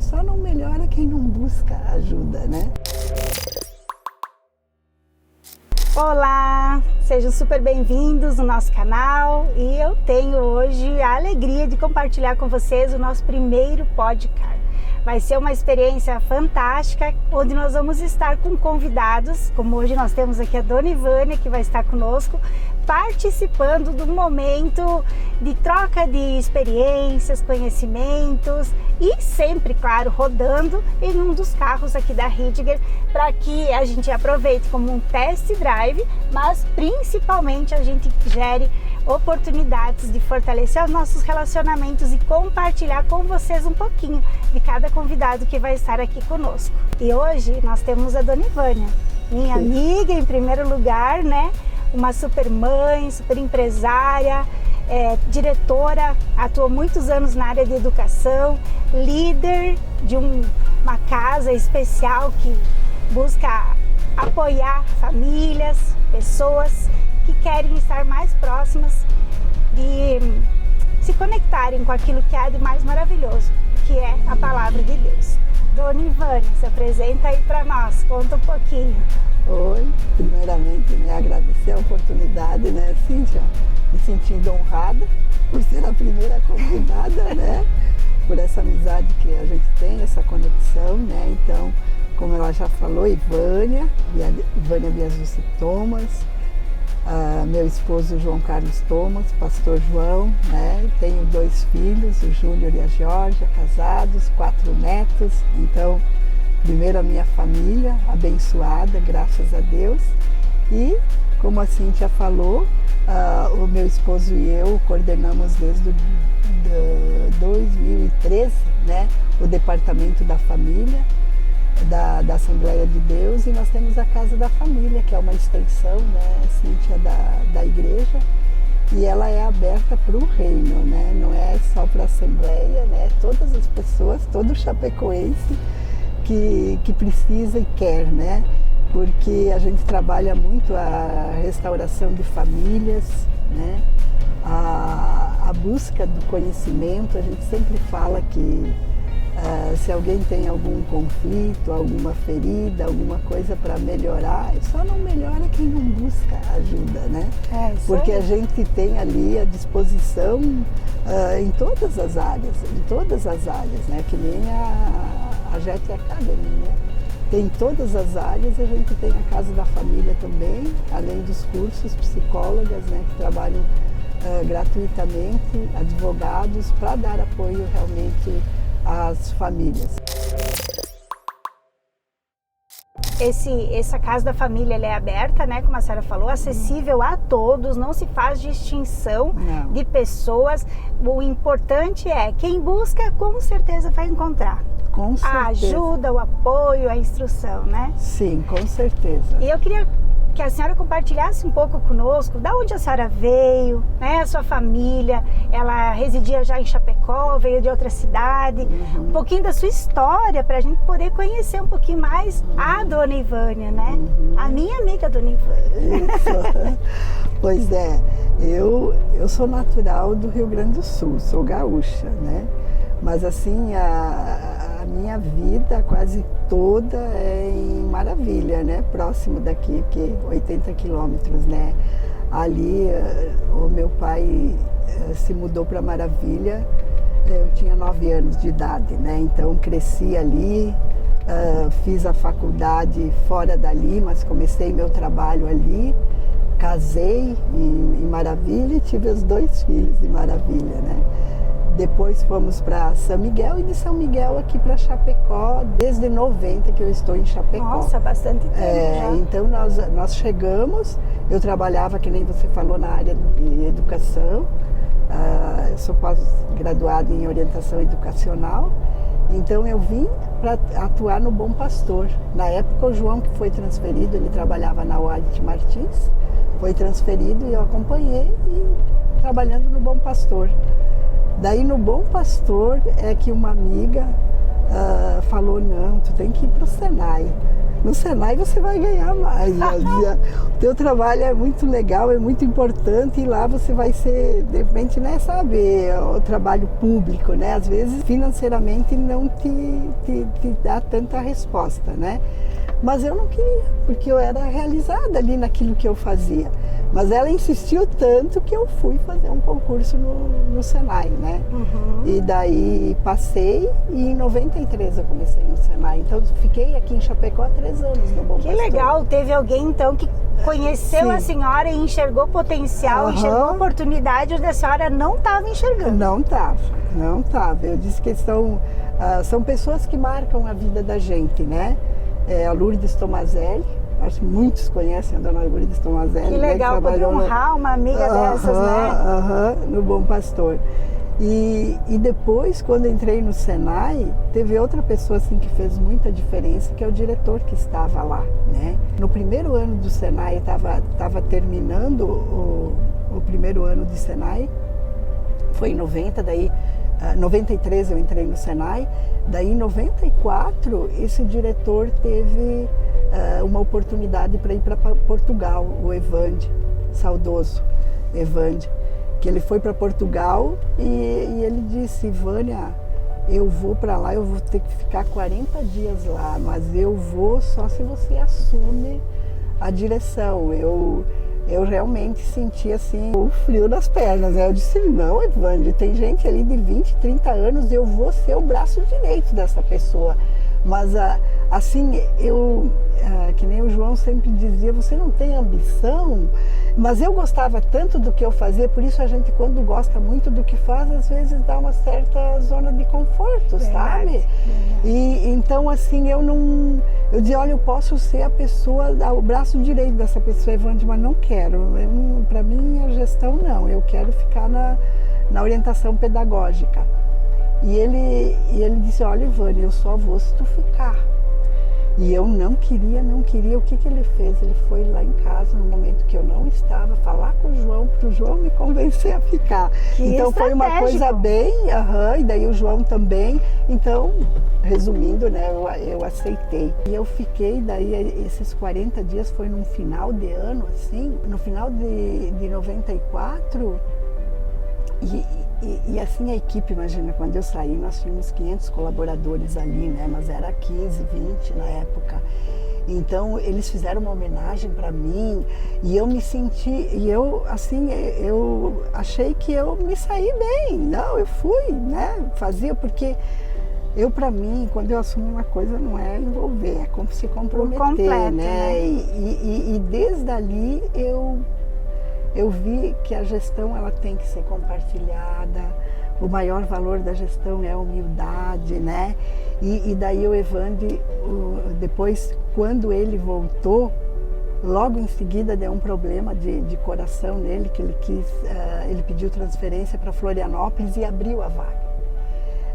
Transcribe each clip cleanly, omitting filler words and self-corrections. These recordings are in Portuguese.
Só não melhora quem não busca ajuda, né? Olá, sejam super bem-vindos no nosso canal e eu tenho hoje a alegria de compartilhar com vocês o nosso primeiro podcast. Vai ser uma experiência fantástica, onde nós vamos estar com convidados, como hoje nós temos aqui a Dona Ivânia, que vai estar conosco, participando do momento de troca de experiências, conhecimentos e sempre, claro, rodando em um dos carros aqui da Ridger, para que a gente aproveite como um test drive, mas principalmente a gente gere oportunidades de fortalecer os nossos relacionamentos e compartilhar com vocês um pouquinho de cada convidado que vai estar aqui conosco. E hoje nós temos a Dona Ivânia, minha amiga em primeiro lugar, né? Uma super mãe, super empresária, diretora, atuou muitos anos na área de educação, líder de uma casa especial que busca apoiar famílias, pessoas que querem estar mais próximas de se conectarem com aquilo que há de mais maravilhoso, que é a palavra de Deus. Dona Ivânia, se apresenta aí para nós, conta um pouquinho. Oi, primeiramente agradecer a oportunidade, né, Cíntia? Me sentindo honrada por ser a primeira convidada, né? Por essa amizade que a gente tem, essa conexão, né? Então, como ela já falou, Ivânia Biasucci Thomas, meu esposo João Carlos Thomas, pastor João, né? Tenho 2 filhos, o Júnior e a Georgia, casados, 4 netos. Então, primeiro a minha família, abençoada, graças a Deus. E, como a Cíntia falou, o meu esposo e eu coordenamos desde 2013, né? O Departamento da Família, da Assembleia de Deus, e nós temos a Casa da Família, que é uma extensão, né, Cíntia, da igreja, e ela é aberta para o reino, né, não é só para a Assembleia, né, todas as pessoas, todo chapecoense que precisa e quer, né, porque a gente trabalha muito a restauração de famílias, né, a busca do conhecimento. A gente sempre fala que se alguém tem algum conflito, alguma ferida, alguma coisa para melhorar, só não melhora quem não busca ajuda, né? Porque a gente tem ali a disposição em todas as áreas, né? Que nem a Jet Academy, né? Tem todas as áreas. A gente tem a Casa da Família também, além dos cursos, psicólogas, né? Que trabalham gratuitamente, advogados, para dar apoio realmente às famílias. Essa Casa da Família, ela é aberta, né, como a senhora falou, acessível a todos, não se faz distinção de pessoas. O importante é, quem busca, com certeza vai encontrar. Com certeza. A ajuda, o apoio, a instrução, né? Sim, com certeza. E eu queria que a senhora compartilhasse um pouco conosco da onde a senhora veio, né? A sua família, ela residia já em Chapecó, veio de outra cidade, um pouquinho da sua história, para a gente poder conhecer um pouquinho mais a Dona Ivânia, né? A minha amiga Dona Ivânia. Isso. Pois é, eu sou natural do Rio Grande do Sul, sou gaúcha, né? Mas assim, a minha vida quase toda é em Maravilha, né? Próximo daqui, que 80 quilômetros, né? Ali, o meu pai se mudou para Maravilha, eu tinha 9 anos de idade, né? Então cresci ali, fiz a faculdade fora dali, mas comecei meu trabalho ali, casei em Maravilha e tive os 2 filhos em Maravilha, né? Depois fomos para São Miguel e de São Miguel aqui para Chapecó, desde 90 que eu estou em Chapecó. Nossa, bastante tempo já. Então nós chegamos, eu trabalhava, que nem você falou, na área de educação, eu sou pós-graduada em orientação educacional, então eu vim para atuar no Bom Pastor. Na época o João, que foi transferido, ele trabalhava na White Martins, foi transferido e eu acompanhei e trabalhando no Bom Pastor. Daí no Bom Pastor é que uma amiga falou, não, tu tem que ir para o Senai. no Senai você vai ganhar mais. O teu trabalho é muito legal, é muito importante e lá você vai ser, de repente, né, sabe, o trabalho público, né? Às vezes financeiramente não te dá tanta resposta, né? Mas eu não queria, porque eu era realizada ali naquilo que eu fazia. Mas ela insistiu tanto que eu fui fazer um concurso no Senai, né? Uhum. E daí passei e em 93 eu comecei no Senai. Então fiquei aqui em Chapecó há 3 anos no Bom Pastor. Que legal, teve alguém então que conheceu a senhora e enxergou potencial, enxergou oportunidade onde a senhora não estava enxergando. Não estava. Eu disse que são pessoas que marcam a vida da gente, né? A Lourdes Tomazelli, acho que muitos conhecem a dona Lourdes Tomazelli. Que legal, né, poder honrar uma amiga dessas, né? No Bom Pastor. E depois, quando entrei no Senai, teve outra pessoa assim, que fez muita diferença, que é o diretor que estava lá, né? No primeiro ano do Senai, estava terminando o primeiro ano de Senai, foi em 90, daí 93 eu entrei no Senai, daí em 94 esse diretor teve uma oportunidade para ir para Portugal, o Evande, saudoso Evande, que ele foi para Portugal e ele disse: Vânia, eu vou para lá, eu vou ter que ficar 40 dias lá, mas eu vou só se você assume a direção. Eu realmente senti assim o frio nas pernas, né? Eu disse: não, Evandro, tem gente ali de 20, 30 anos, eu vou ser o braço direito dessa pessoa. Mas assim, que nem o João sempre dizia, você não tem ambição, mas eu gostava tanto do que eu fazia, por isso a gente, quando gosta muito do que faz, às vezes dá uma certa zona de conforto, sabe? E então assim, eu dizia: olha, eu posso ser a pessoa, o braço direito dessa pessoa, Evandro, mas não quero. Para mim, a gestão não, eu quero ficar na orientação pedagógica. E ele disse: olha, Ivânia, eu só vou se tu ficar. E eu não queria. O que ele fez? Ele foi lá em casa, no momento que eu não estava, falar com o João, para o João me convencer a ficar. Então foi uma coisa bem, e daí o João também. Então, resumindo, né, eu aceitei. E eu fiquei, daí esses 40 dias foi num final de ano, assim, no final de 94, e assim a equipe, imagina, quando eu saí, nós tínhamos 500 colaboradores ali, né? Mas era 15, 20 na época. Então, eles fizeram uma homenagem para mim e eu me senti, eu achei que eu me saí bem. Não, eu fui, né? Fazia, porque para mim, quando eu assumo uma coisa, não é envolver, é como se comprometer, completo, né? E desde ali eu vi que a gestão ela tem que ser compartilhada, o maior valor da gestão é a humildade, né? E daí o Evandro, depois, quando ele voltou, logo em seguida deu um problema de coração nele, que ele pediu transferência para Florianópolis e abriu a vaga.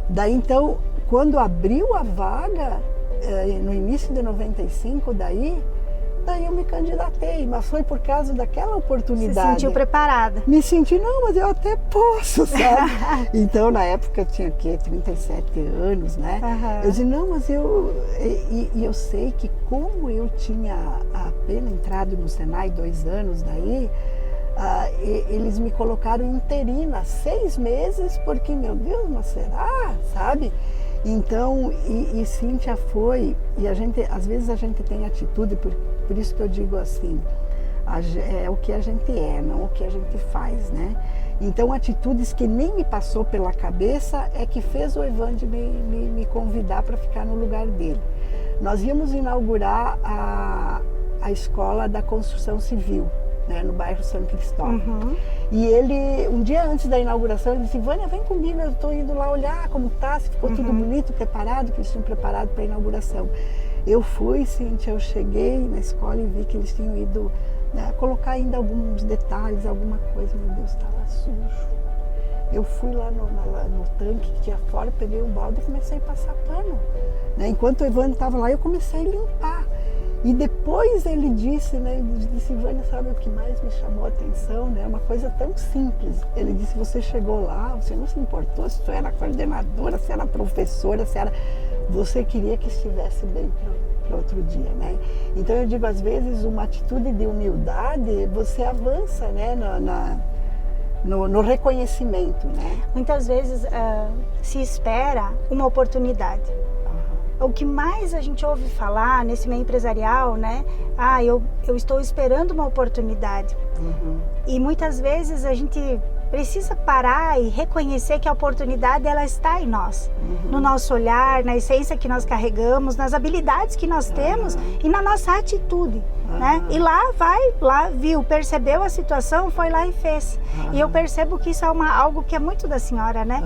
Daí então, quando abriu a vaga, no início de 95, daí eu me candidatei, mas foi por causa daquela oportunidade. Você se sentiu preparada? Me senti, não, mas eu até posso, sabe? Então, na época, eu tinha, 37 anos, né? Uhum. Eu disse, não, mas eu sei que como eu tinha apenas entrado no Senai 2 anos daí, eles me colocaram interina 6 meses, porque, meu Deus, mas será, sabe? Então, e Cíntia foi, e às vezes a gente tem atitude, por isso que eu digo assim, é o que a gente é, não o que a gente faz, né? Então, atitudes que nem me passou pela cabeça é que fez o Evandro me convidar para ficar no lugar dele. Nós íamos inaugurar a escola da construção civil, né, no bairro São Cristóvão. Uhum. E ele, um dia antes da inauguração, ele disse, Vânia, vem comigo, eu estou indo lá olhar como está, se ficou tudo bonito, preparado, que eles tinham preparado para a inauguração. Eu fui, Cíntia, eu cheguei na escola e vi que eles tinham ido, né, colocar ainda alguns detalhes, alguma coisa, meu Deus, estava sujo. Eu fui lá no tanque que tinha fora, peguei um balde e comecei a passar pano. Né? Enquanto o Evandro estava lá, eu comecei a limpar. E depois ele disse, né, Vânia, sabe o que mais me chamou a atenção, né? Uma coisa tão simples. Ele disse, você chegou lá, você não se importou se você era coordenadora, se era professora, se era... você queria que estivesse bem para outro dia, né? Então eu digo, às vezes, uma atitude de humildade, você avança, né, no reconhecimento, né? Muitas vezes se espera uma oportunidade. O que mais a gente ouve falar nesse meio empresarial, né? Eu estou esperando uma oportunidade. E muitas vezes a gente precisa parar e reconhecer que a oportunidade, ela está em nós. No nosso olhar, na essência que nós carregamos, nas habilidades que nós temos e na nossa atitude, né? E lá viu, percebeu a situação, foi lá e fez. E eu percebo que isso é algo que é muito da senhora, né?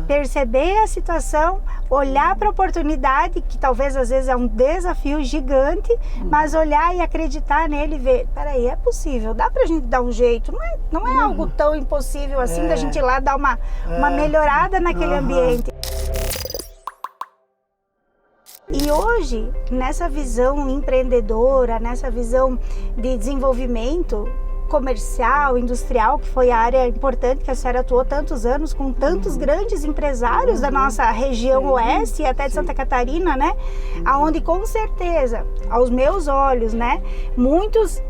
Perceber a situação, olhar para a oportunidade, que talvez às vezes é um desafio gigante, mas olhar e acreditar nele e ver, peraí, é possível, dá pra gente dar um jeito, não é algo tão impossível assim da gente ir lá dar uma melhorada naquele ambiente. E hoje, nessa visão empreendedora, nessa visão de desenvolvimento comercial, industrial, que foi a área importante que a senhora atuou tantos anos, com tantos grandes empresários da nossa região oeste e até de Santa Catarina, né? Aonde com certeza, aos meus olhos, né, muitos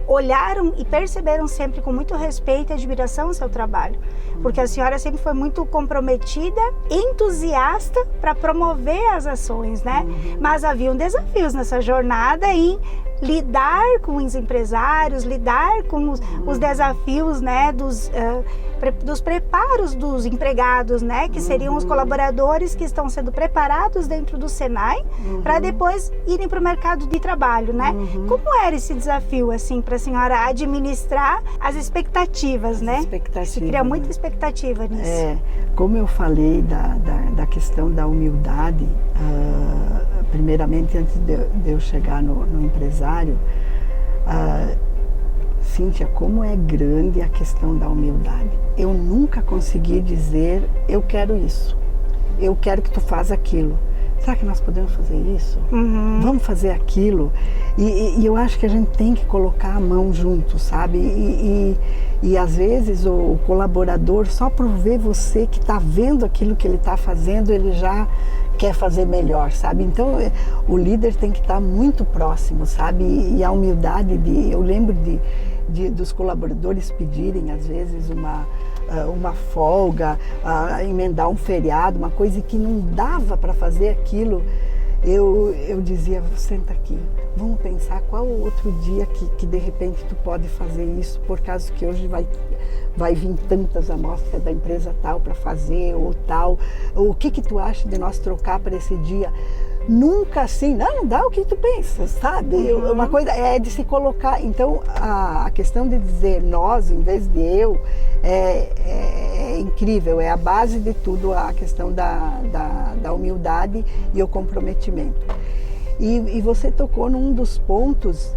olharam e perceberam sempre com muito respeito e admiração o seu trabalho, porque a senhora sempre foi muito comprometida, entusiasta para promover as ações, né? Mas haviam desafios nessa jornada em lidar com os empresários, lidar com os desafios, né, dos preparos dos empregados, né, que seriam os colaboradores que estão sendo preparados dentro do Senai para depois irem para o mercado de trabalho, né? Como era esse desafio, assim, para a senhora administrar as expectativas, né? Você cria muita expectativa nisso. Como eu falei da questão da humildade, primeiramente, antes de eu chegar no empresário, Cíntia, como é grande a questão da humildade. Eu nunca consegui dizer, eu quero isso, eu quero que tu faça aquilo. Será que nós podemos fazer isso? Vamos fazer aquilo? E eu acho que a gente tem que colocar a mão junto, sabe? E às vezes o colaborador, só por ver você que está vendo aquilo que ele está fazendo, ele já quer fazer melhor, sabe? Então o líder tem que estar muito próximo, sabe? E a humildade eu lembro dos colaboradores pedirem às vezes uma folga, emendar um feriado, uma coisa que não dava para fazer aquilo. Eu dizia, senta aqui, vamos pensar qual outro dia que de repente tu pode fazer isso, por causa que hoje vai vir tantas amostras da empresa tal para fazer, ou tal, o que tu acha de nós trocar para esse dia? Nunca assim, não dá o que tu pensa, sabe? Uma coisa é de se colocar. Então a questão de dizer nós em vez de eu é incrível, é a base de tudo, a questão da humildade e o comprometimento. E você tocou num dos pontos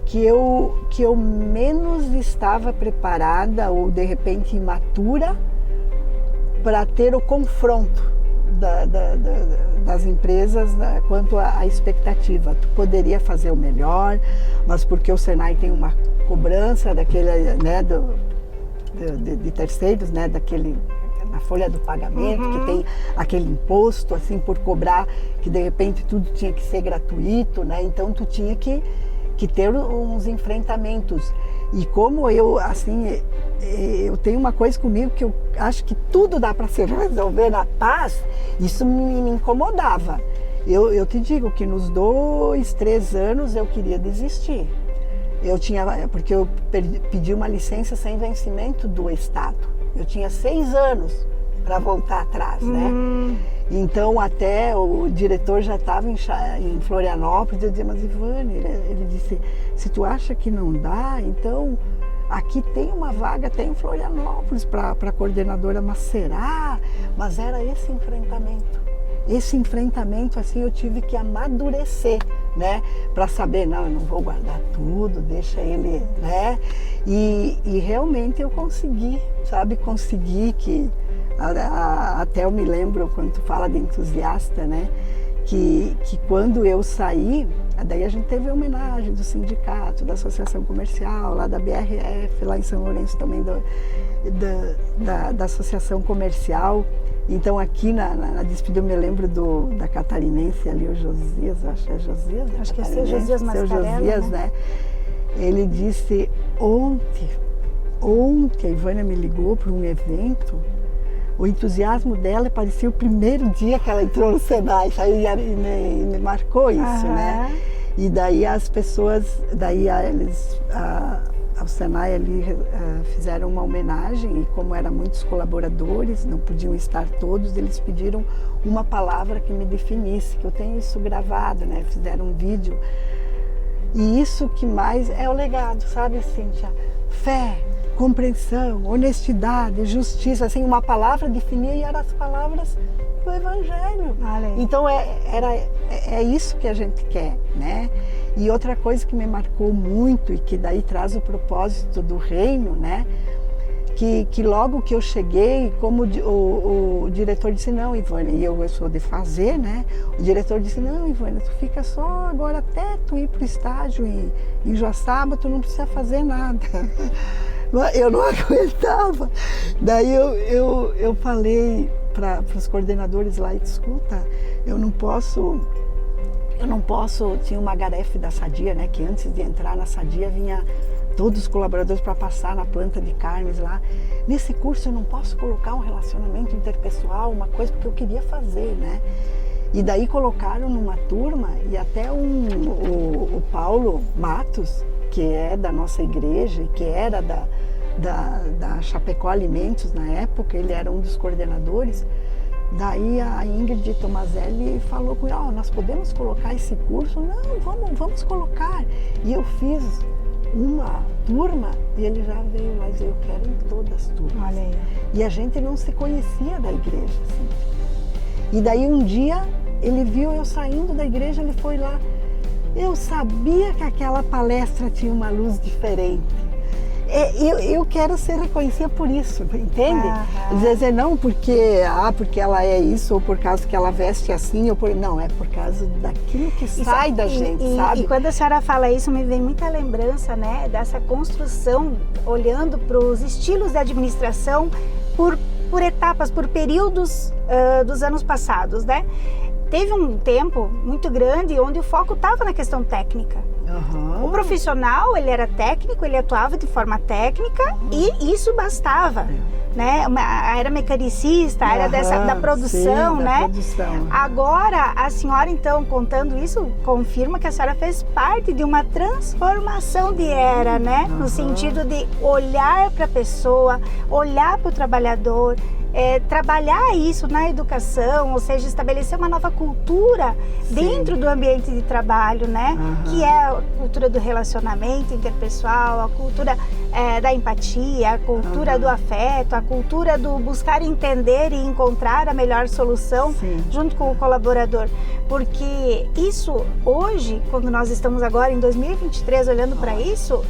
que eu menos estava preparada ou de repente imatura para ter o confronto das empresas, né, quanto à expectativa. Tu poderia fazer o melhor, mas porque o Senai tem uma cobrança daquele, né, de terceiros, né, na folha do pagamento, que tem aquele imposto assim por cobrar, que de repente tudo tinha que ser gratuito, né? Então tu tinha que ter uns enfrentamentos. E como eu, assim, eu tenho uma coisa comigo que eu acho que tudo dá para se resolver na paz, isso me incomodava. Eu te digo que nos 2, 3 anos eu queria desistir. Porque eu pedi uma licença sem vencimento do Estado. Eu tinha 6 anos para voltar atrás, né? Então até o diretor já estava em Florianópolis, eu dizia, mas Ivane, ele disse, se tu acha que não dá, então aqui tem uma vaga até em Florianópolis para coordenadora, mas será? Mas era esse enfrentamento. Esse enfrentamento, assim, eu tive que amadurecer, né? Para saber, não, eu não vou guardar tudo, deixa ele, né? E realmente eu consegui, sabe? Consegui que... Até eu me lembro, quando tu fala de entusiasta, né? Que quando eu saí, daí a gente teve a homenagem do sindicato, da Associação Comercial, lá da BRF, lá em São Lourenço também, da Associação Comercial. Então aqui na despedida eu me lembro da catarinense ali, o Josias, acho que é Josias. Acho que é seu Josias Mascarella, Josias, né? Ele disse, ontem a Ivânia me ligou para um evento, o entusiasmo dela parecia o primeiro dia que ela entrou no Senai, e me marcou isso, né? E daí as pessoas, ao Senai ali fizeram uma homenagem, e como eram muitos colaboradores, não podiam estar todos, eles pediram uma palavra que me definisse, que eu tenho isso gravado, né? Fizeram um vídeo. E isso que mais é o legado, sabe, Cíntia? Fé, compreensão, honestidade, justiça, assim, uma palavra definia e eram as palavras do Evangelho. Então é isso que a gente quer, né? E outra coisa que me marcou muito e que daí traz o propósito do reino, né? Que logo que eu cheguei, como o diretor disse, não, Ivânia, e eu sou de fazer, né? O diretor disse, não, Ivânia, tu fica só agora até tu ir para o estágio em Joaçaba, tu não precisa fazer nada. Eu não aguentava. Daí eu falei para os coordenadores lá, escuta, eu não posso, tinha uma garefe da Sadia, né? Que antes de entrar na Sadia vinha todos os colaboradores para passar na planta de carnes lá. Nesse curso eu não posso colocar um relacionamento interpessoal, uma coisa, porque eu queria fazer, né? E daí colocaram numa turma, e até o Paulo Matos, que é da nossa igreja, que era da Chapecó Alimentos na época, ele era um dos coordenadores. Daí a Ingrid Tomazelli falou com ele, nós podemos colocar esse curso? Não, vamos colocar. E eu fiz uma turma e ele já veio lá dizer, eu quero em todas as turmas. Olha aí. E a gente não se conhecia da igreja, assim. E daí um dia ele viu eu saindo da igreja, ele foi lá. Eu sabia que aquela palestra tinha uma luz diferente. Eu quero ser reconhecida por isso, entende? Dizer, não porque ela é isso, ou por causa que ela veste assim, não, é por causa daquilo que sai da gente, sabe? E quando a senhora fala isso, me vem muita lembrança, né, dessa construção, olhando para os estilos da administração por etapas, por períodos dos anos passados, né? Teve um tempo muito grande onde o foco estava na questão técnica. O profissional, ele era técnico, ele atuava de forma técnica e isso bastava, né? A era mecanicista, a era da produção, sim, né? Produção. Agora, a senhora, então, contando isso, confirma que a senhora fez parte de uma transformação de era, né? No sentido de olhar para a pessoa, olhar para o trabalhador, trabalhar isso na educação, ou seja, estabelecer uma nova cultura dentro do ambiente de trabalho, né? Que é a cultura do relacionamento interpessoal, a cultura da empatia, a cultura do afeto, a cultura do buscar entender e encontrar a melhor solução junto com o colaborador. Porque isso, hoje, quando nós estamos agora em 2023 olhando para isso,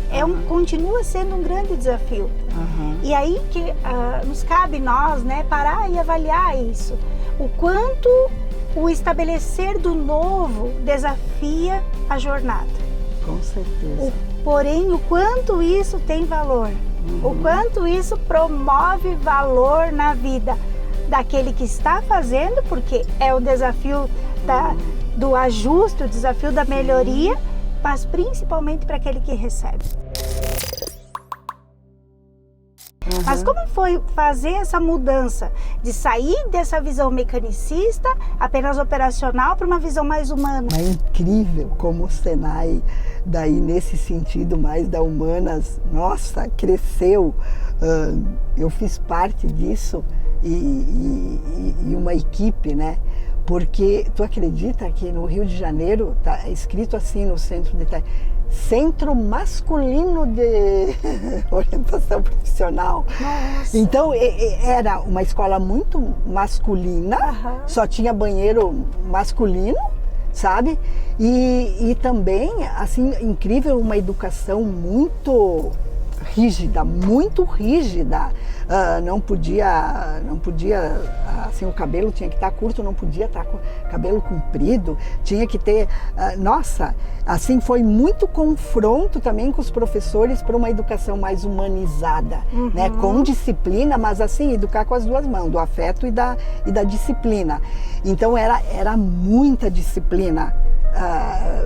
continua sendo um grande desafio. E aí que nos cabe nós, né, parar e avaliar isso. O quanto o estabelecer do novo desafia a jornada. Com certeza. Porém, o quanto isso tem valor, o quanto isso promove valor na vida daquele que está fazendo, porque é o desafio do ajuste, o desafio da melhoria, mas principalmente para aquele que recebe. Mas como foi fazer essa mudança de sair dessa visão mecanicista, apenas operacional, para uma visão mais humana? É incrível como o Senai, daí nesse sentido mais da humanas, nossa, cresceu. Eu fiz parte disso e uma equipe, né? Porque tu acredita que no Rio de Janeiro está escrito assim no centro de Centro Masculino de Orientação Profissional. Nossa. Então era uma escola muito masculina, só tinha banheiro masculino, sabe? E também, assim, incrível, uma educação muito rígida, muito rígida. Não podia, assim, o cabelo tinha que estar curto, não podia estar com cabelo comprido, tinha que ter, nossa, assim, foi muito confronto também com os professores para uma educação mais humanizada, né, com disciplina, mas assim, educar com as duas mãos, do afeto e da disciplina. Então era muita disciplina,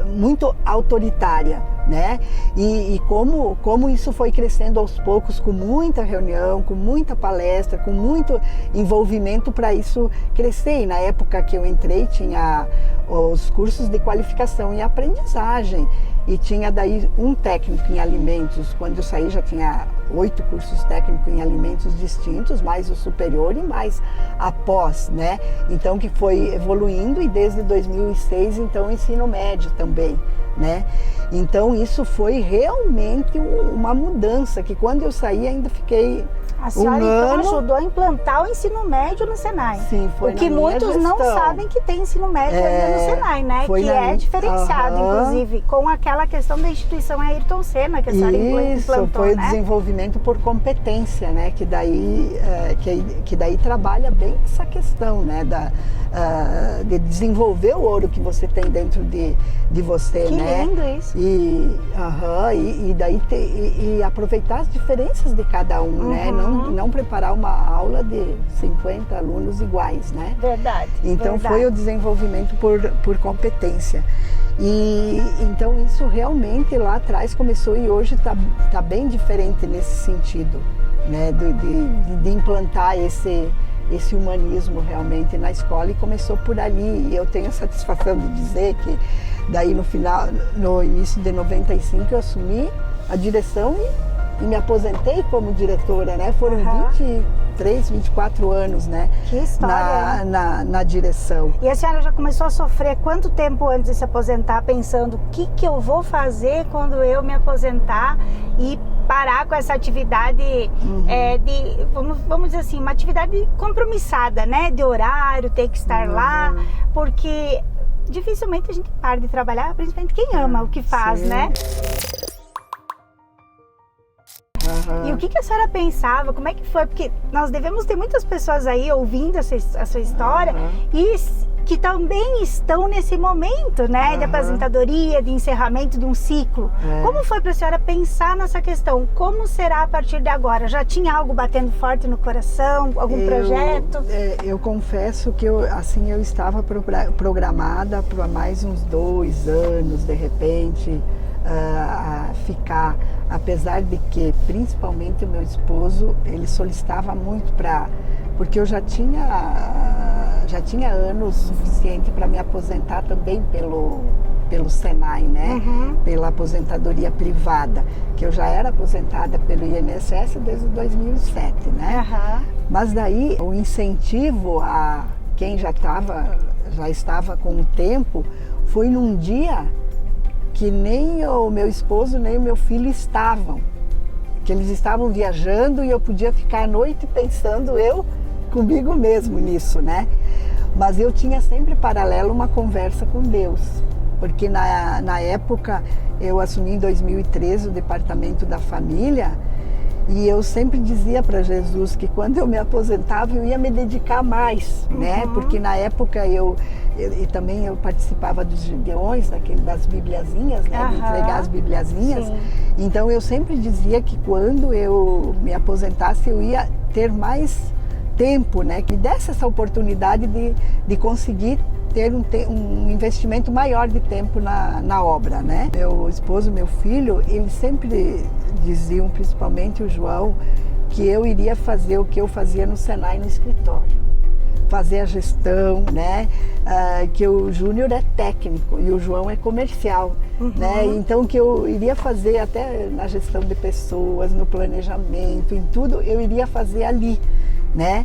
muito autoritária, né? E como isso foi crescendo aos poucos, com muita reunião, com muita palestra, com muito envolvimento para isso crescer. E na época que eu entrei tinha os cursos de qualificação e aprendizagem, e tinha daí um técnico em alimentos. Quando eu saí já tinha 8 cursos técnicos em alimentos distintos, mais o superior e mais a pós, né? Então que foi evoluindo, e desde 2006 então o ensino médio também, né? Então isso foi realmente uma mudança, que quando eu saí ainda fiquei A senhora então ajudou a implantar o ensino médio no Senai. Sim, foi o que na minha muitos gestão. não sabem que tem ensino médio ainda no Senai, né? Que é diferenciado, inclusive, com aquela questão da instituição Ayrton Senna, que a senhora implantou, isso, foi né? desenvolvimento por competência, né? Que daí trabalha bem essa questão, né? De desenvolver o ouro que você tem dentro de você, que né? Lindo isso. E daí e aproveitar as diferenças de cada um, né? Não preparar uma aula de 50 alunos iguais, né? Verdade. Então verdade. Foi o desenvolvimento por competência. E então isso realmente lá atrás começou, e hoje tá bem diferente nesse sentido, né? De implantar esse humanismo realmente na escola, e começou por ali. E eu tenho a satisfação de dizer que daí no início de 95 eu assumi a direção e me aposentei como diretora, né? Foram 23, 24 anos, né? Que história! Na direção. E a senhora já começou a sofrer quanto tempo antes de se aposentar, pensando o que eu vou fazer quando eu me aposentar e parar com essa atividade vamos dizer assim, uma atividade compromissada, né? De horário, ter que estar lá, porque dificilmente a gente para de trabalhar, principalmente quem ama o que faz, sim. né? E o que a senhora pensava? Como é que foi? Porque nós devemos ter muitas pessoas aí ouvindo a sua história e que também estão nesse momento, né? De aposentadoria, de encerramento de um ciclo. Como foi para a senhora pensar nessa questão? Como será a partir de agora? Já tinha algo batendo forte no coração? Algum projeto? Eu confesso que eu estava programada para mais uns 2 anos, de repente, a ficar, apesar de que principalmente o meu esposo, ele solicitava muito porque eu já tinha anos suficiente para me aposentar também pelo Senai, né? Pela aposentadoria privada, que eu já era aposentada pelo INSS desde 2007, né? Mas daí o incentivo a quem já estava com o tempo foi num dia que nem o meu esposo nem o meu filho estavam, que eles estavam viajando, e eu podia ficar à noite pensando comigo mesmo nisso, né? Mas eu tinha sempre paralelo uma conversa com Deus, porque na época eu assumi em 2013 o departamento da família, e eu sempre dizia para Jesus que quando eu me aposentava eu ia me dedicar mais, né? Porque na época eu também participava dos gideões, das bibliazinhas, né? De entregar as bibliazinhas. Sim. Então eu sempre dizia que quando eu me aposentasse eu ia ter mais tempo, né? Que me desse essa oportunidade de conseguir ter um investimento maior de tempo na obra, né? Meu esposo, meu filho, eles sempre diziam, principalmente o João, que eu iria fazer o que eu fazia no Senai, no escritório. Fazer a gestão, né? Que o Júnior é técnico e o João é comercial, né? Então que eu iria fazer até na gestão de pessoas, no planejamento, em tudo, eu iria fazer ali, né?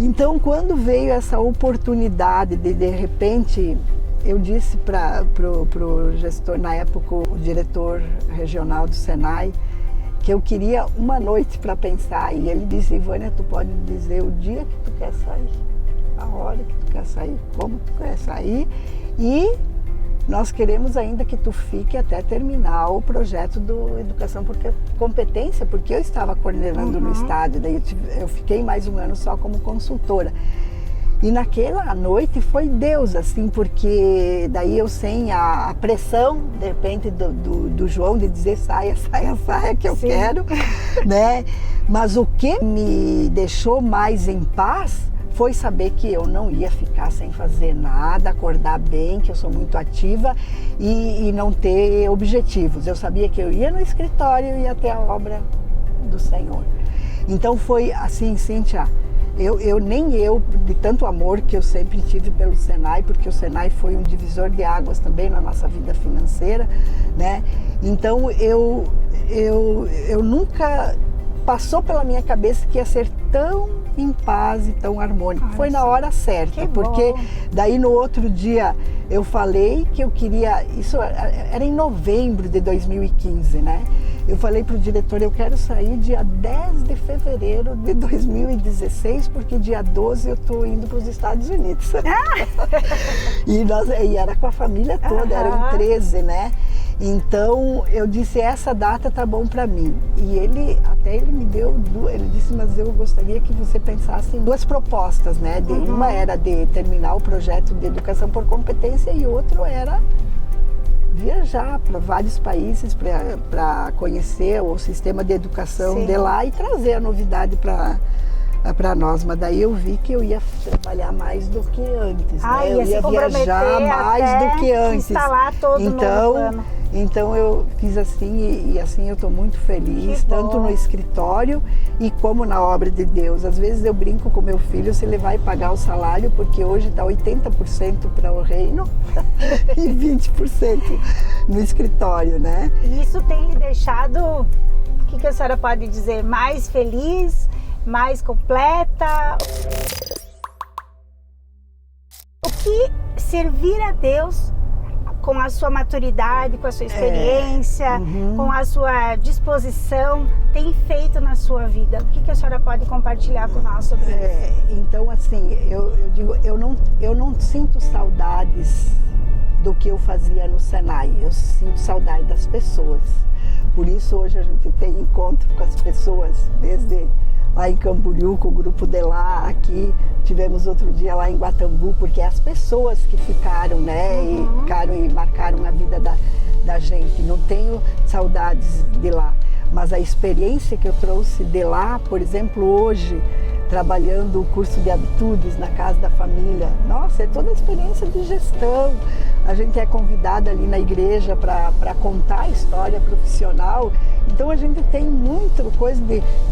Então, quando veio essa oportunidade de repente, eu disse para o gestor, na época o diretor regional do Senai, que eu queria uma noite para pensar. E ele disse: Ivânia, tu pode dizer o dia que tu quer sair, a hora que tu quer sair, como tu quer sair, e nós queremos ainda que tu fique até terminar o projeto do Educação por Competência, porque eu estava coordenando no estado, daí eu fiquei mais um ano só como consultora. E naquela noite foi Deus, assim, porque daí eu sem a pressão, de repente, do João de dizer saia, que eu quero, né? Mas o que me deixou mais em paz foi saber que eu não ia ficar sem fazer nada, acordar bem, que eu sou muito ativa e não ter objetivos. Eu sabia que eu ia no escritório e ia ter a obra do Senhor. Então foi assim, Cíntia, nem eu, de tanto amor que eu sempre tive pelo Senai, porque o Senai foi um divisor de águas também na nossa vida financeira, né? Então eu nunca passou pela minha cabeça que ia ser tão em paz e tão harmônico. Foi na hora certa, porque daí no outro dia eu falei que eu queria, isso era em novembro de 2015, né? Eu falei para o diretor, eu quero sair dia 10 de fevereiro de 2016, porque dia 12 eu estou indo para os Estados Unidos. E era com a família toda, eram 13, né? Então eu disse, essa data tá bom para mim. E ele me deu, ele disse, mas eu gostaria que você pensasse em 2 propostas, né? Uma era de terminar o projeto de Educação por Competência e outro era viajar para vários países para conhecer o sistema de educação de lá e trazer a novidade para nós, mas daí eu vi que eu ia trabalhar mais do que antes, né? Eu ia viajar mais do que antes. Instalar todo novo plano. Então eu fiz assim e assim eu estou muito feliz, tanto no escritório e como na obra de Deus. Às vezes eu brinco com meu filho se ele vai pagar o salário, porque hoje está 80% para o reino e 20% no escritório, né? Isso tem lhe deixado, o que a senhora pode dizer, mais feliz, mais completa? O que servir a Deus com a sua maturidade, com a sua experiência, com a sua disposição, tem feito na sua vida? O que a senhora pode compartilhar com nós sobre isso? Então, assim, eu digo, eu não sinto saudades do que eu fazia no Senai, eu sinto saudade das pessoas. Por isso hoje a gente tem encontro com as pessoas, desde lá em Camboriú, com o grupo de lá, aqui, tivemos outro dia lá em Guatambu, porque é as pessoas que ficaram, né, e ficaram e marcaram a vida da gente. Não tenho saudades de lá, mas a experiência que eu trouxe de lá, por exemplo, hoje, trabalhando o curso de habitudes na Casa da Família, nossa, é toda a experiência de gestão. A gente é convidada ali na igreja para contar a história profissional. Então a gente tem muita coisa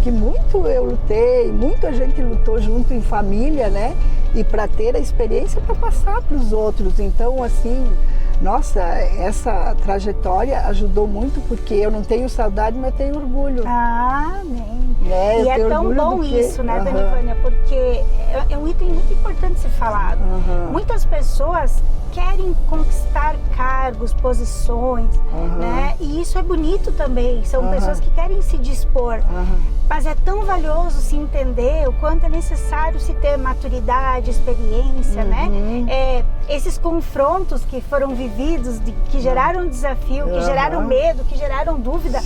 que muito eu lutei, muita gente lutou junto em família, né? E para ter a experiência para passar para os outros. Então, assim, nossa, essa trajetória ajudou muito, porque eu não tenho saudade, mas tenho orgulho. Amém. E é tão bom isso, né, Dona Ivânia? Porque é um item muito importante ser falado. Muitas pessoas querem conquistar cargos, posições, né? E isso é bonito também. São pessoas que querem se dispor. Mas é tão valioso se entender o quanto é necessário se ter maturidade, experiência, né? Esses confrontos que foram vividos, que geraram desafio, que geraram medo, que geraram dúvida,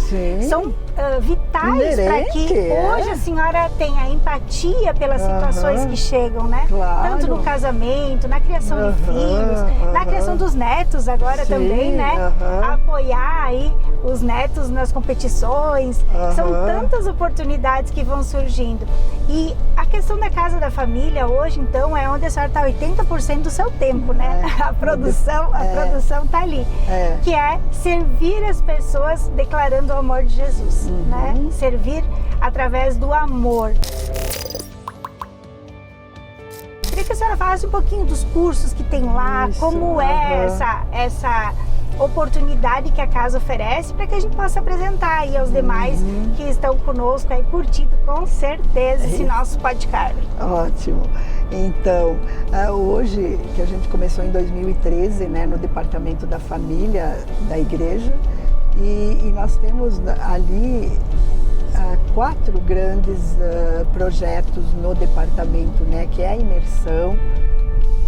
são vitais para que hoje a senhora tenha empatia pelas situações que chegam, né? Tanto no casamento, na criação de filhos, na criação dos netos agora também, né? Apoiar aí os netos nas competições. São tantas oportunidades que vão surgindo. E a questão da Casa da Família hoje, então, é onde a senhora está 80% do seu tempo, né? A produção está ali. Que é servir as pessoas declarando o amor de Jesus, né? Servir através do amor. Queria que a senhora falasse um pouquinho dos cursos que tem lá, como é essa oportunidade que a casa oferece, para que a gente possa apresentar aí aos demais que estão conosco aí, curtindo com certeza esse nosso podcast. Ótimo. Então, hoje, que a gente começou em 2013, né, no Departamento da Família da Igreja, e nós temos ali 4 grandes projetos no departamento, né, que é a imersão,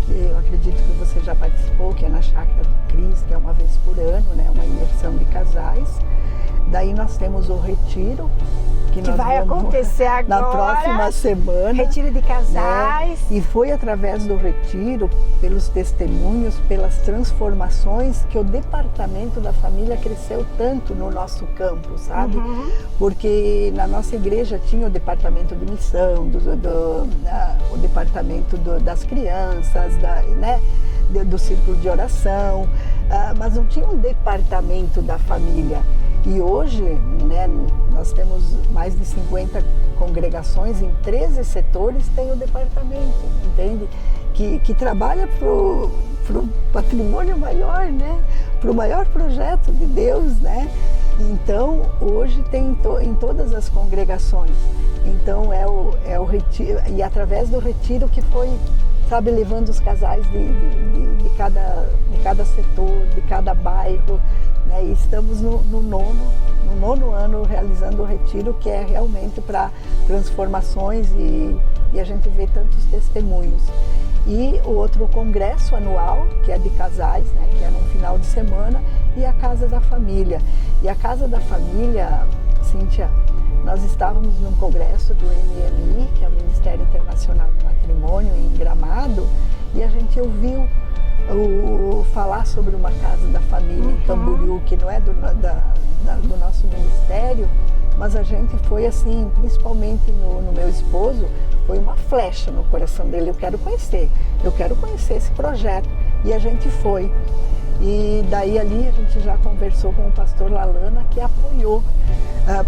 que eu acredito que você já participou, que é na Chácara do Cristo, casais, que é uma vez por ano, né? Uma imersão de casais. Daí nós temos o retiro, que nós vai acontecer agora, na próxima semana. Retiro de casais. Né? E foi através do retiro, pelos testemunhos, pelas transformações, que o departamento da família cresceu tanto no nosso campo, sabe? Uhum. Porque na nossa igreja tinha o departamento de missão, o departamento das crianças, né? Do círculo de oração, mas não tinha um departamento da família. E hoje, né, nós temos mais de 50 congregações em 13 setores, tem o departamento, entende? Que trabalha para o patrimônio maior, né? Para o maior projeto de Deus, né? Então, hoje tem em todas as congregações. Então, é o retiro, e através do retiro que foi, sabe, levando os casais de cada setor, de cada bairro, né? E estamos no nono ano realizando o retiro, que é realmente para transformações e a gente vê tantos testemunhos. E o outro congresso anual, que é de casais, né? Que é no final de semana, e a Casa da Família. E a Casa da Família, Cíntia, nós estávamos num congresso do MMI, que é o Ministério Internacional do Matrimônio, em Gramado, e a gente ouviu falar sobre uma Casa da Família em Camboriú, que não é do nosso ministério, mas a gente foi assim, principalmente no meu esposo, foi uma flecha no coração dele. Eu quero conhecer esse projeto, e a gente foi. E daí ali a gente já conversou com o pastor Lalana, que apoiou,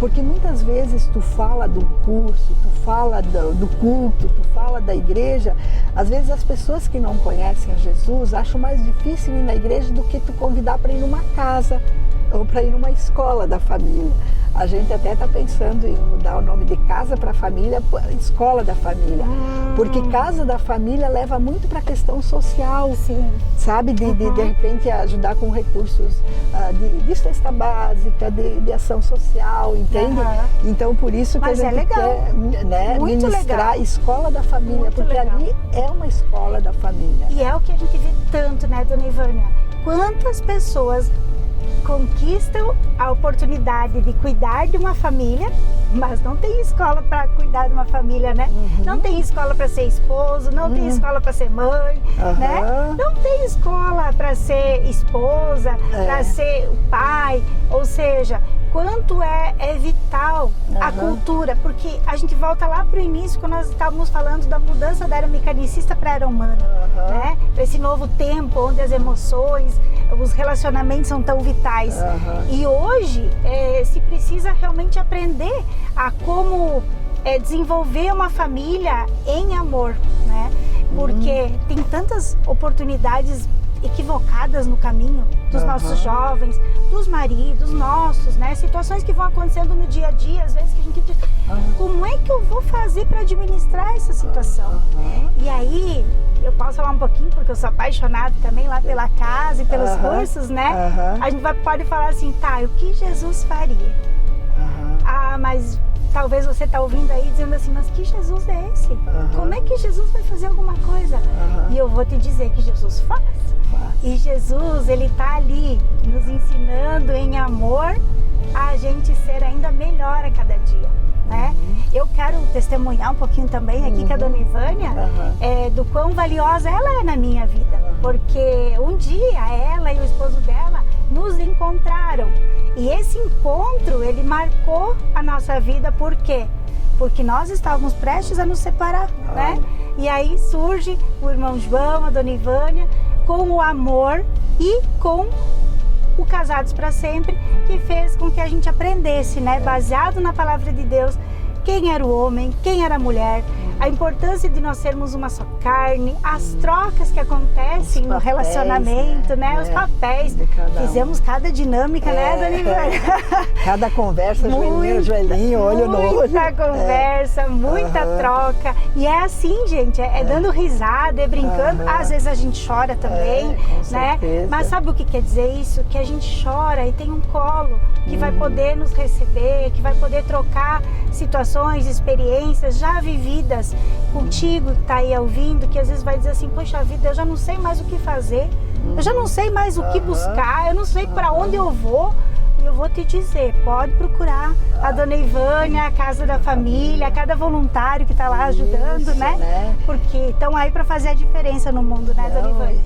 porque muitas vezes tu fala do curso, tu fala do culto, tu fala da igreja, às vezes as pessoas que não conhecem a Jesus acham mais difícil ir na igreja do que tu convidar para ir numa casa ou para ir numa escola da família. A gente até está pensando em mudar o nome de Casa para Família, Escola da Família. Porque Casa da Família leva muito para a questão social. Sim. Sabe? De repente ajudar com recursos de cesta básica, de ação social, entende? Então por isso que Mas a gente quer, né, ministrar a Escola da Família, muito porque legal. Ali é uma escola da família. E é o que a gente vê tanto, né, dona Ivânia? Quantas pessoas conquistam a oportunidade de cuidar de uma família, mas não tem escola para cuidar de uma família, né? Não tem escola para ser esposo, não tem escola para ser mãe, né? Não tem escola para ser esposa, para ser pai, ou seja, quanto é vital a cultura, porque a gente volta lá para o início, quando nós estávamos falando da mudança da era mecanicista para a era humana, né? Esse novo tempo onde as emoções, os relacionamentos são tão vitais. E hoje se precisa realmente aprender a como desenvolver uma família em amor, né? Porque tem tantas oportunidades equivocadas no caminho dos nossos jovens, dos maridos nossos, né? Situações que vão acontecendo no dia a dia, às vezes que a gente diz, como é que eu vou fazer para administrar essa situação? E aí, eu posso falar um pouquinho, porque eu sou apaixonada também lá pela casa e pelos cursos, né? A gente pode falar assim, tá, o que Jesus faria? Mas talvez você está ouvindo aí dizendo assim, mas que Jesus é esse? Como é que Jesus vai fazer alguma coisa? E eu vou te dizer que Jesus faz. E Jesus, ele está ali nos ensinando em amor a gente ser ainda melhor a cada dia, né? Eu quero testemunhar um pouquinho também aqui com a dona Ivânia do quão valiosa ela é na minha vida, porque um dia ela e o esposo dela nos encontraram, e esse encontro, ele marcou a nossa vida. Por quê? Porque nós estávamos prestes a nos separar, né? E aí surge o irmão João, a dona Ivânia, com o amor e com o Casados para Sempre, que fez com que a gente aprendesse, né, baseado na palavra de Deus, quem era o homem, quem era a mulher, a importância de nós sermos uma só carne, as trocas que acontecem no relacionamento, né? Os papéis. Fizemos cada dinâmica, né, dona Ivânia? Cada conversa, joelhinho, olho no olho. Muita conversa, muita troca. E é assim, gente, é dando risada, é brincando. Às vezes a gente chora também, né? Mas sabe o que quer dizer isso? Que a gente chora e tem um colo que vai poder nos receber, que vai poder trocar situações, experiências já vividas contigo, que está aí ouvindo, que às vezes vai dizer assim, poxa vida, eu já não sei mais o que fazer, Eu já não sei mais o que buscar, eu não sei para onde eu vou. E eu vou te dizer, pode procurar a Dona Ivânia, a Casa da Família, cada voluntário que está lá ajudando, né? Porque estão aí para fazer a diferença no mundo, né, Dona Ivânia?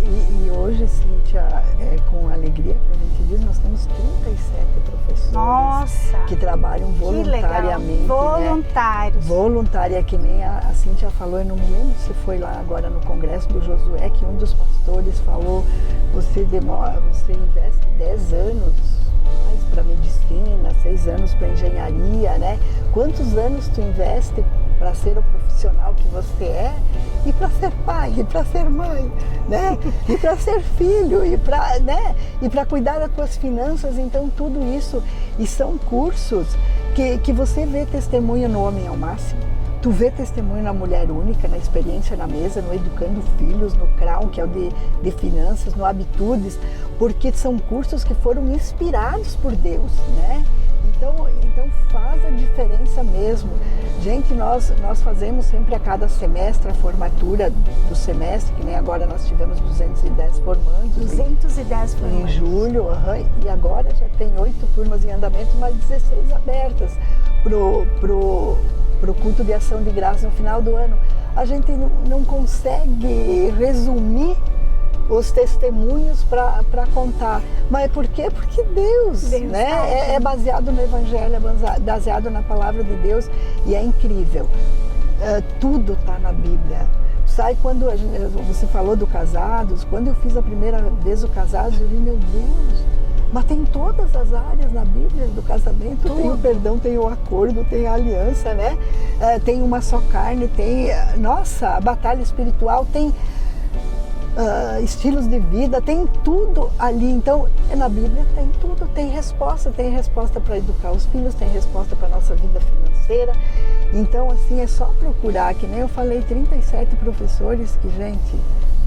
E hoje, Cíntia, com alegria que a gente diz, nós temos 37 professores. Nossa, que trabalham voluntariamente. Voluntários. Né? Voluntária, que nem a Cíntia falou, eu não me lembro se foi lá agora no congresso do Josué, que um dos pastores falou, você investe 10 anos para medicina, 6 anos para engenharia, né? Quantos anos tu investe para ser o profissional que você é e para ser pai, e para ser mãe, né? E para ser filho, e para, né? E para cuidar das tuas finanças, então tudo isso, e são cursos que você vê testemunho no Homem ao Máximo. Tu vê testemunho na Mulher Única, na Experiência na Mesa, no Educando Filhos, no Crown, que é o de finanças, no Habitudes, porque são cursos que foram inspirados por Deus, né? Então faz a diferença mesmo. Gente, nós fazemos sempre a cada semestre a formatura do semestre, que nem agora nós tivemos 210 formandos. 210 formandos. Em julho, e agora já tem 8 turmas em andamento, mais 16 abertas pro culto de ação de graça no final do ano. A gente não consegue resumir os testemunhos para contar. Mas por quê? Porque Deus né? É baseado no Evangelho, é baseado na Palavra de Deus e é incrível. Tudo está na Bíblia. Sai quando você falou do Casados, quando eu fiz a primeira vez o Casados, eu vi, meu Deus, mas tem todas as áreas na Bíblia do casamento, tem o perdão, tem o acordo, tem a aliança, né? Tem uma só carne, tem, a batalha espiritual, tem estilos de vida, tem tudo ali. Então, na Bíblia tem tudo, tem resposta para educar os filhos, tem resposta para a nossa vida financeira. Então, assim, é só procurar, que nem eu falei, 37 professores que, gente,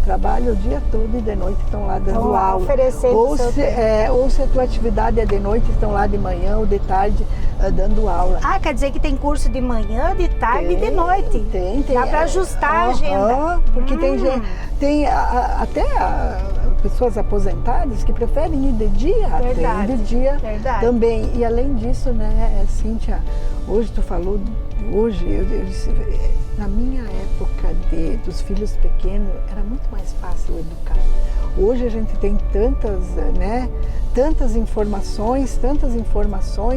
trabalham o dia todo e de noite estão lá dando aula. Ou se a tua atividade é de noite, estão lá de manhã ou de tarde dando aula. Ah, quer dizer que tem curso de manhã, de tarde e de noite? Tem. Dá para ajustar a agenda. Porque tem gente, até pessoas aposentadas que preferem ir de dia, Verdade. tem de dia também. E além disso, né, Cíntia, hoje tu falou, eu disse, na minha época dos filhos pequenos, era muito mais fácil educar. Hoje a gente tem tantas informações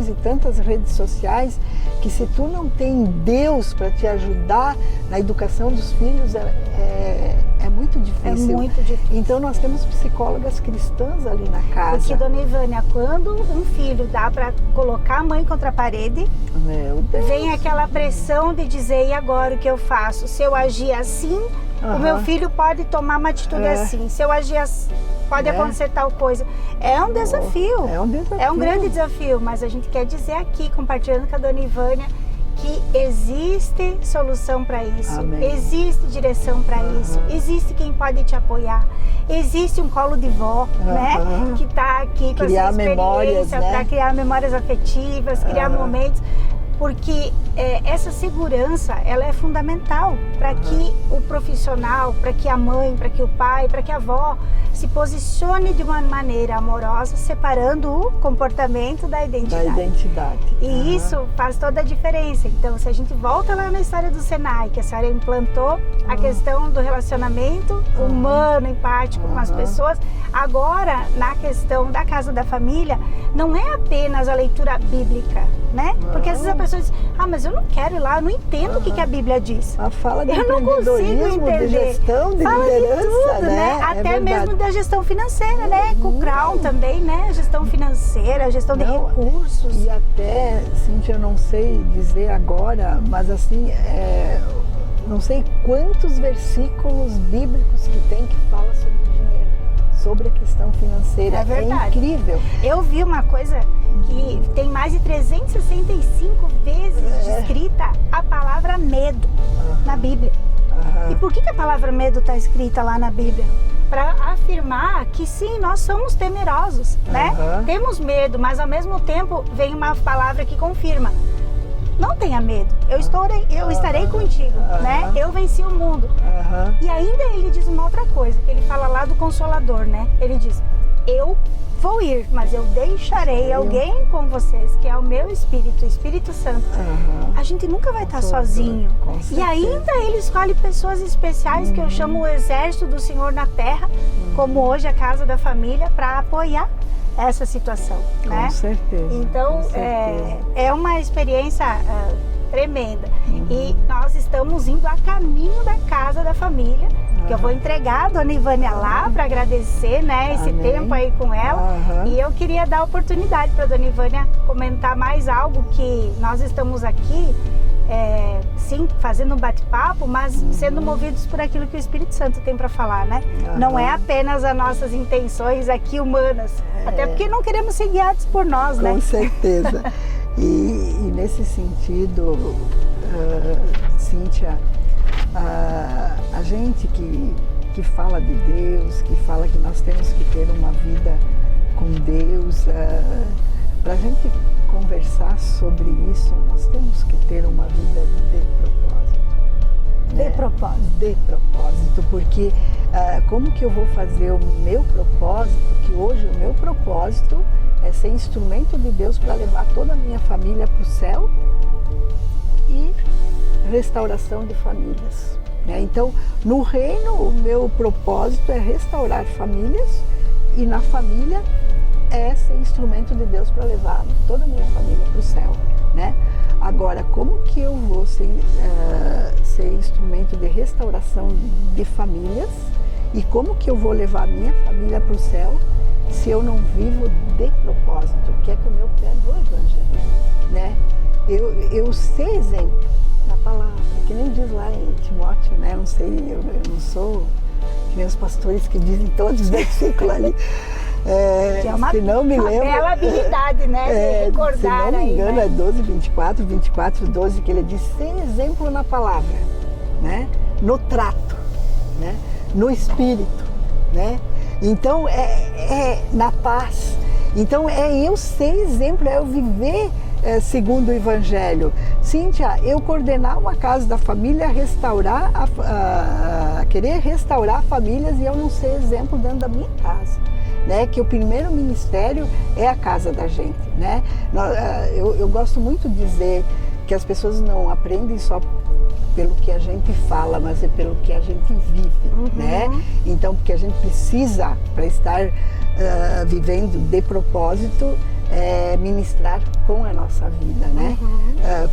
e tantas redes sociais, que se tu não tem Deus para te ajudar na educação dos filhos, é muito difícil. É muito difícil. Então nós temos psicólogas cristãs ali na casa. Porque, Dona Ivânia, quando um filho dá para colocar a mãe contra a parede, vem aquela pressão de dizer, e agora o que eu faço? Se eu agir assim, o meu filho pode tomar uma atitude assim. Se eu agir assim, pode acontecer tal coisa. É um desafio. É um grande desafio, mas a gente quer dizer aqui, compartilhando com a Dona Ivânia, que existe solução para isso, existe direção para isso, existe quem pode te apoiar, existe um colo de vó, né, que está aqui com essa experiência para criar memórias afetivas, criar momentos, porque essa segurança, ela é fundamental para que o profissional, para que a mãe, para que o pai, para que a avó se posicione de uma maneira amorosa, separando o comportamento da identidade. E isso faz toda a diferença. Então, se a gente volta lá na história do Senai, que a senhora implantou a questão do relacionamento humano, empático com as pessoas, agora, na questão da Casa da Família, não é apenas a leitura bíblica, né? Porque às vezes a pessoa diz, mas eu não quero ir lá, eu não entendo o que a Bíblia diz. Fala de eu não consigo entender. De gestão, de liderança, de tudo, né? Até mesmo da gestão financeira, né? Com o Crown também, né? Gestão financeira, gestão de recursos. E até, Cíntia, eu não sei dizer agora, mas assim, não sei quantos versículos bíblicos que tem que fala sobre o dinheiro, sobre a questão financeira. É verdade. É incrível. Eu vi uma coisa que tem mais de 365 vezes descrita a palavra medo na Bíblia. E por que a palavra medo está escrita lá na Bíblia? Para afirmar que sim, nós somos temerosos, né? Temos medo, mas ao mesmo tempo vem uma palavra que confirma. não tenha medo, eu estarei contigo, né? Eu venci o mundo. E ainda ele diz uma outra coisa, que ele fala lá do Consolador, né? Ele diz, eu vou ir, mas eu deixarei alguém com vocês, que é o meu Espírito, o Espírito Santo. A gente nunca vai estar sozinho. E ainda ele escolhe pessoas especiais, que eu chamo o exército do Senhor na terra, como hoje a Casa da Família, para apoiar essa situação, né? Com certeza. Então, com certeza. é uma experiência tremenda. E nós estamos indo a caminho da Casa da Família, que eu vou entregar a Dona Ivânia lá para agradecer, né, esse tempo aí com ela. E eu queria dar a oportunidade para a Dona Ivânia comentar mais algo, que nós estamos aqui, sim, fazendo um bate-papo, mas sendo movidos por aquilo que o Espírito Santo tem para falar, né? Não é apenas as nossas intenções aqui humanas, até porque não queremos ser guiados por nós, né? Com certeza. E nesse sentido, Cíntia, a gente que fala de Deus, que fala que nós temos que ter uma vida com Deus, para a gente conversar sobre isso, nós temos que ter uma vida de propósito. De propósito. De propósito, porque como que eu vou fazer o meu propósito, que hoje o meu propósito é ser instrumento de Deus para levar toda a minha família para o céu e restauração de famílias. Então, no reino, o meu propósito é restaurar famílias, e na família é ser instrumento de Deus para levar toda a minha família para o céu, né? Agora, como que eu vou ser instrumento de restauração de famílias, e como que eu vou levar a minha família para o céu se eu não vivo de propósito, que é com o meu pé no Evangelho, né? Eu sei exemplo na palavra, que nem diz lá em Timóteo, né? Não sei, eu não sou que nem os pastores que dizem todos os versículos ali. Que é uma bela habilidade, né? De recordar. Se não me engano, aí, né? é 12, 24, 12, que ele diz, sem exemplo na palavra, né? No trato, né? No espírito, né? Então, na paz. Então, eu ser exemplo, é eu viver segundo o Evangelho. Cíntia, eu coordenar uma casa da família, restaurar, querer restaurar famílias, e eu não ser exemplo dentro da minha casa. Né, que o primeiro ministério é a casa da gente, né? Eu gosto muito de dizer que as pessoas não aprendem só pelo que a gente fala, mas é pelo que a gente vive, né? Então, porque a gente precisa, para estar vivendo de propósito, ministrar com a nossa vida, né?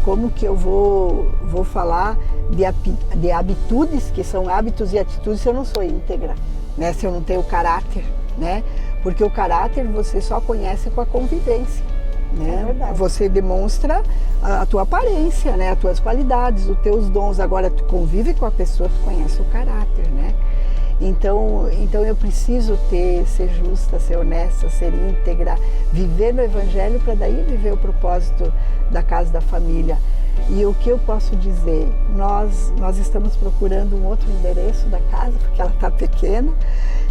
Como que eu vou falar de habitudes, que são hábitos e atitudes, se eu não sou íntegra, né? Se eu não tenho caráter, né? Porque o caráter você só conhece com a convivência, né? Você demonstra a tua aparência, né? As tuas qualidades, os teus dons. Agora tu convive com a pessoa, tu conhece o caráter, né? Então eu preciso ser justa, ser honesta, ser íntegra, viver no Evangelho, para daí viver o propósito da casa da família. E o que eu posso dizer? Nós estamos procurando um outro endereço da casa, porque ela está pequena.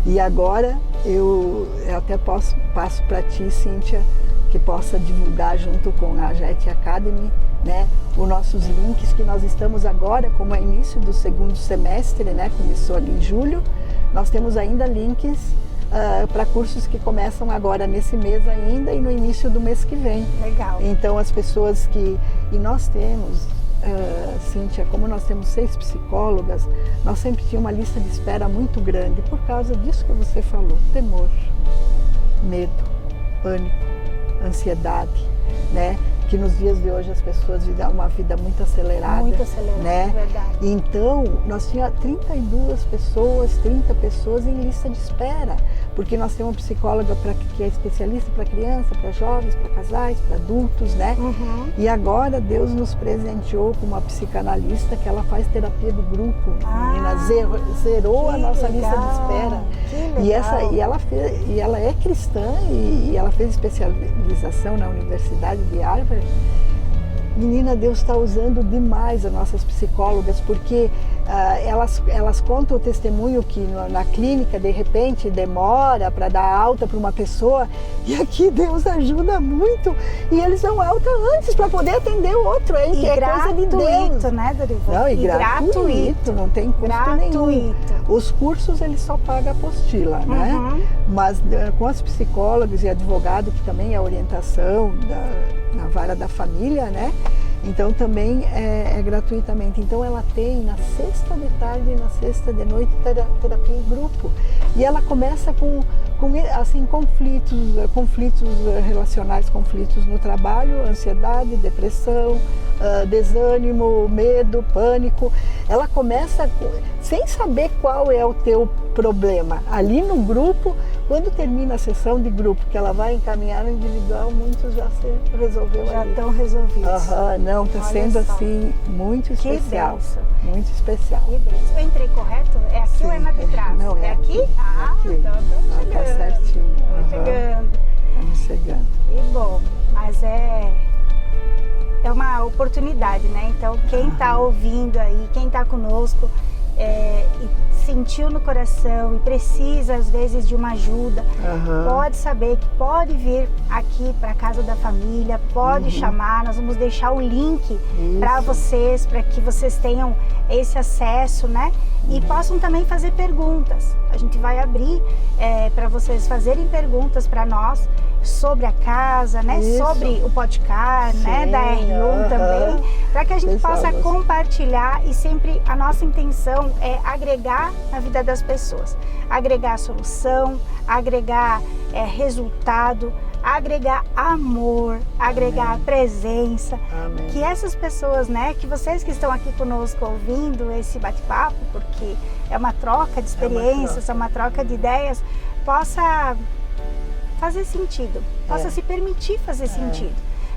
E agora eu até passo para ti, Cíntia, que possa divulgar junto com a JET Academy, né, os nossos links, que nós estamos agora, como é início do segundo semestre, né, começou ali em julho, nós temos ainda links para cursos que começam agora nesse mês ainda e no início do mês que vem. Legal. Então as pessoas e nós temos, Cíntia, como nós temos 6 psicólogas, nós sempre tínhamos uma lista de espera muito grande por causa disso que você falou, temor, medo, pânico, ansiedade, né? Que nos dias de hoje as pessoas vivem uma vida muito acelerada. Muito acelerada, né? Verdade. Então, nós tínhamos 30 pessoas em lista de espera, porque nós temos uma psicóloga que é especialista para criança, para jovens, para casais, para adultos, né? E agora Deus nos presenteou com uma psicanalista que ela faz terapia de grupo. Menina, zerou a nossa lista de espera. E ela é cristã e ela fez especialização na Universidade de Harvard. Menina, Deus está usando demais as nossas psicólogas, porque elas contam o testemunho que na clínica, de repente, demora para dar alta para uma pessoa, e aqui Deus ajuda muito, e eles dão alta antes para poder atender o outro, hein? E é coisa de Deus. Né, Dorival? Não, e gratuito, não tem custo nenhum. Os cursos ele só paga a apostila, né? Mas com as psicólogas e advogado, que também é orientação na vara da família, né? Então também é gratuitamente. Então ela tem na sexta de tarde e na sexta de noite terapia em grupo. E ela começa com assim, conflitos relacionais, conflitos no trabalho, ansiedade, depressão, desânimo, medo, pânico. Ela começa sem saber qual é o teu problema. Ali no grupo, quando termina a sessão de grupo, que ela vai encaminhar no individual, muitos já se resolveu. Já estão resolvidos. Não, está sendo assim muito especial. Muito especial. Que bênção. Eu entrei correto? É aqui? Sim. Ou é na de trás? Não, é aqui? Aqui. Então estamos chegando. Tá certinho. Estamos chegando. Que bom. Mas é uma oportunidade, né? Então quem está ouvindo aí, quem está conosco e sentiu no coração e precisa às vezes de uma ajuda, pode saber que pode vir aqui para a Casa da Família, pode chamar, nós vamos deixar o link para vocês, para que vocês tenham esse acesso, né? E possam também fazer perguntas. A gente vai abrir para vocês fazerem perguntas para nós sobre a casa, né? Sobre o podcast, né? Da R1 também, para que a gente possa compartilhar, e sempre a nossa intenção é agregar na vida das pessoas, agregar solução, agregar resultado, agregar amor, agregar presença. Amém. Que essas pessoas, né, que vocês que estão aqui conosco ouvindo esse bate-papo, porque é uma troca de experiências, é uma troca de ideias, possa fazer sentido, possa se permitir fazer sentido.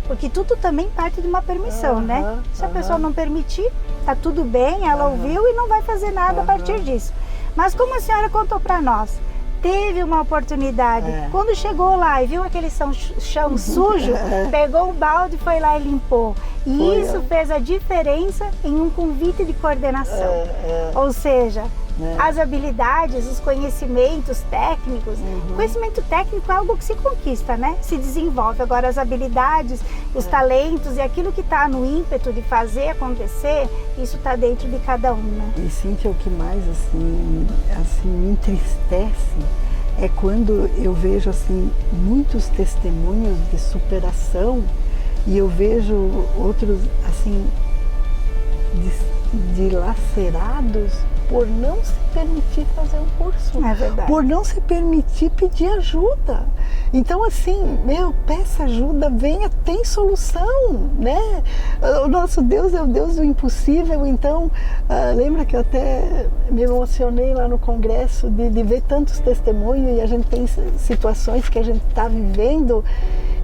Porque tudo também parte de uma permissão, né? Se a pessoa não permitir, tá tudo bem, ela ouviu e não vai fazer nada a partir disso. Mas como a senhora contou para nós, teve uma oportunidade, quando chegou lá e viu aquele chão sujo, pegou o balde e foi lá e limpou. E isso fez a diferença em um convite de coordenação. Ou seja, as habilidades, os conhecimentos técnicos. Conhecimento técnico é algo que se conquista, né? Se desenvolve. Agora as habilidades, os talentos e aquilo que está no ímpeto de fazer acontecer, isso está dentro de cada um, né? E Cíntia, o que mais assim me entristece é quando eu vejo assim muitos testemunhos de superação, e eu vejo outros assim dilacerados por não se permitir fazer um curso, por não se permitir pedir ajuda. Então assim, peça ajuda, venha, tem solução, né? O nosso Deus é o Deus do impossível. Então lembra que eu até me emocionei lá no congresso de ver tantos testemunhos, e a gente tem situações que a gente está vivendo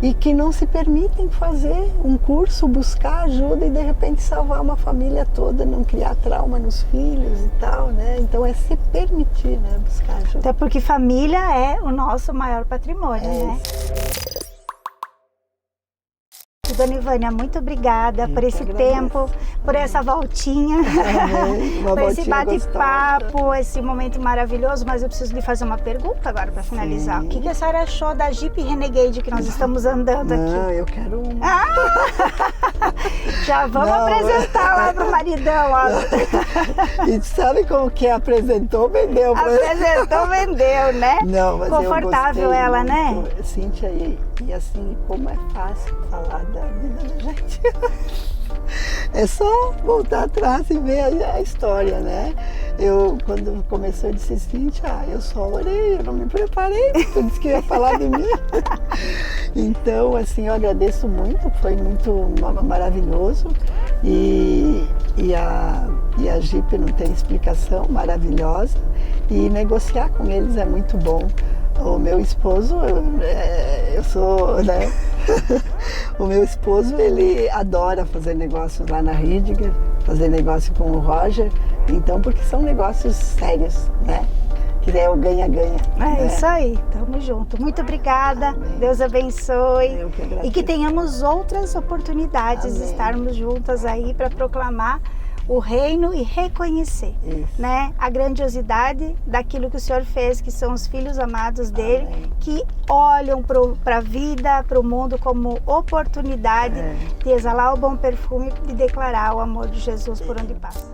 e que não se permitem fazer um curso, buscar ajuda e de repente salvar uma família toda, não criar trauma nos filhos e tal, né? Então é se permitir, né? Buscar ajuda. Até porque família é o nosso maior patrimônio, né? Dona Ivânia, muito obrigada por esse tempo, por essa voltinha, por esse bate-papo, esse momento maravilhoso. Mas eu preciso lhe fazer uma pergunta agora para finalizar. O que a senhora achou da Jeep Renegade que nós estamos andando aqui? Não, eu quero uma. Já vamos apresentar lá pro maridão. Ó. E sabe como que apresentou, vendeu. Apresentou, vendeu, né? Não, mas confortável ela, muito, né? Cíntia, e assim, como é fácil falar da vida da gente. É só voltar atrás e ver a história, né? Eu, quando começou, eu disse, Cíntia, eu só orei, eu não me preparei, porque eu disse que ia falar de mim. Então, assim, eu agradeço muito, foi muito maravilhoso. E a Jeep não tem explicação, maravilhosa. E negociar com eles é muito bom. O meu esposo, eu sou, né? O meu esposo, ele adora fazer negócios lá na Ridger, fazer negócio com o Roger, então, porque são negócios sérios, né? que é o ganha-ganha. É isso aí, tamo junto. Muito obrigada, Amém. Deus abençoe. Eu que agradeço. E que tenhamos outras oportunidades de Amém. estarmos juntas aí para proclamar o reino e reconhecer, Isso. né, a grandiosidade daquilo que o Senhor fez, que são os filhos amados dele, Amém. que olham para a vida, para o mundo como oportunidade de exalar o bom perfume e declarar o amor de Jesus por onde passa.